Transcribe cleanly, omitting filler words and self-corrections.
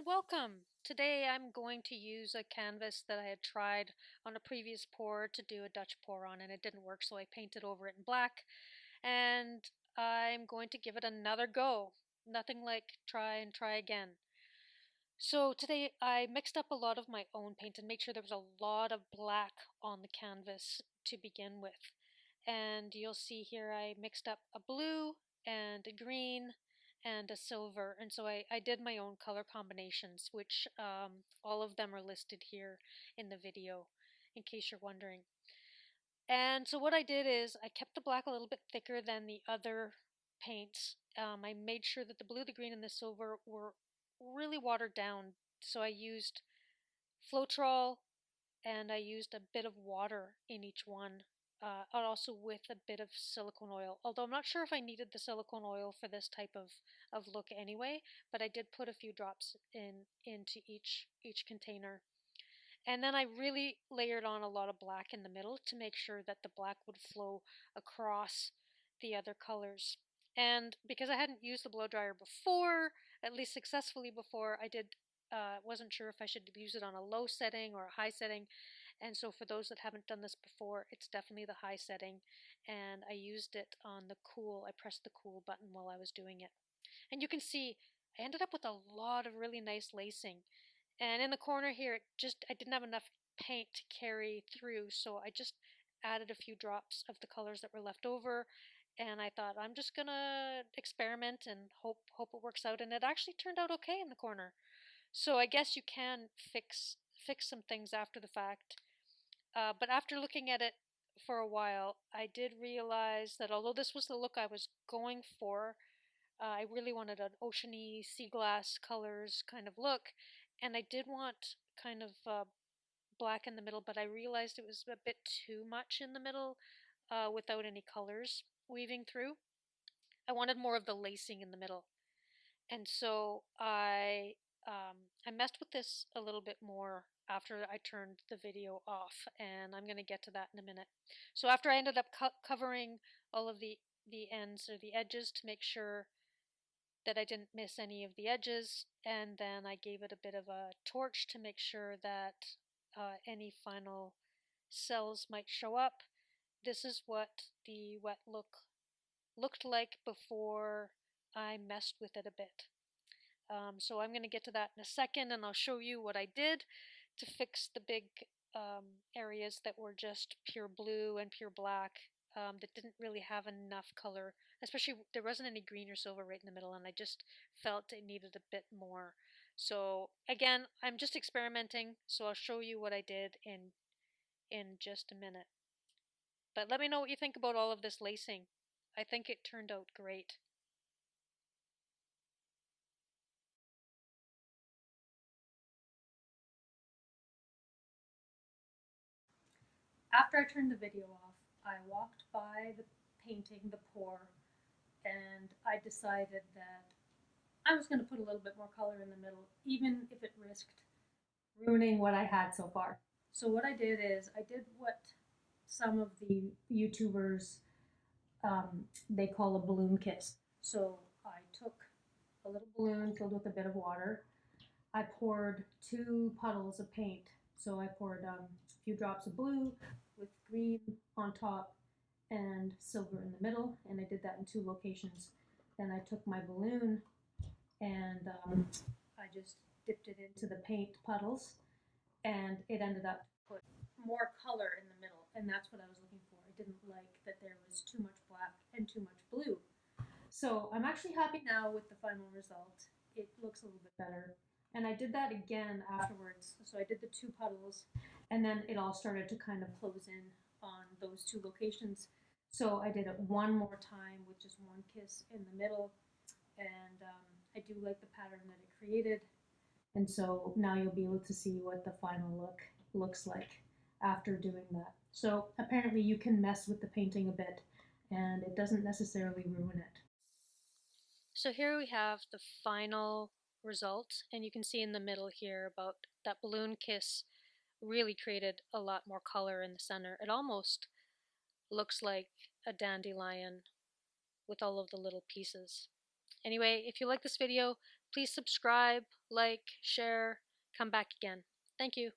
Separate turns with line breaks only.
and welcome! Today I'm going to use a canvas that I had tried on a previous pour to do a Dutch pour on, and it didn't work, so I painted over it in black, and I'm going to give it another go. Nothing like try and try again. So today I mixed up a lot of my own paint and made sure there was a lot of black on the canvas to begin with. And you'll see here I mixed up a blue and a green and a silver, and so I did my own color combinations, which all of them are listed here in the video in case you're wondering. And so what I did is I kept the black a little bit thicker than the other paints. I made sure that the blue, the green, and the silver were really watered down. So I used Floetrol, and I used a bit of water in each one, and also with a bit of silicone oil. Although I'm not sure if I needed the silicone oil for this type of look anyway, but I did put a few drops into each container. And then I really layered on a lot of black in the middle to make sure that the black would flow across the other colors. And because I hadn't used the blow dryer before, at least successfully before, I wasn't sure if I should use it on a low setting or a high setting. And so for those that haven't done this before, it's definitely the high setting. And I used it on the cool. I pressed the cool button while I was doing it. And you can see I ended up with a lot of really nice lacing. And in the corner here, I didn't have enough paint to carry through, so I just added a few drops of the colors that were left over. And I thought I'm just gonna experiment and hope it works out. And it actually turned out okay in the corner. So I guess you can fix some things after the fact. But after looking at it for a while, I did realize that although this was the look I was going for, I really wanted an oceany, sea glass colors kind of look, and I did want kind of black in the middle, but I realized it was a bit too much in the middle without any colors weaving through. I wanted more of the lacing in the middle, and so I messed with this a little bit more after I turned the video off, and I'm going to get to that in a minute. So after I ended up covering all of the ends or the edges to make sure that I didn't miss any of the edges, and then I gave it a bit of a torch to make sure that any final cells might show up. This is what the wet look looked like before I messed with it a bit. So I'm going to get to that in a second, and I'll show you what I did to fix the big areas that were just pure blue and pure black, that didn't really have enough color, especially there wasn't any green or silver right in the middle, and I just felt it needed a bit more. So again, I'm just experimenting, so I'll show you what I did in just a minute. But let me know what you think about all of this lacing. I think it turned out great. After I turned the video off, I walked by the painting, the pour, and I decided that I was going to put a little bit more color in the middle, even if it risked ruining what I had so far. So what I did is I did what some of the YouTubers they call a balloon kiss. So I took a little balloon filled with a bit of water. I poured 2 puddles of paint. So I poured a few drops of blue with green on top and silver in the middle, and I did that in 2 locations. Then I took my balloon and I just dipped it into the paint puddles, and it ended up put more color in the middle, and that's what I was looking for. I didn't like that there was too much black and too much blue. So I'm actually happy now with the final result. It looks a little bit better. And I did that again afterwards. So I did the 2 puddles, and then it all started to kind of close in on those 2 locations. So I did it one more time with just 1 kiss in the middle, and I do like the pattern that it created. And so now you'll be able to see what the final look looks like after doing that. So apparently you can mess with the painting a bit, and it doesn't necessarily ruin it. So here we have the final result, and you can see in the middle here about that balloon kiss really created a lot more color in the center. It almost looks like a dandelion with all of the little pieces. Anyway, if you like this video, please subscribe, like, share, come back again. Thank you.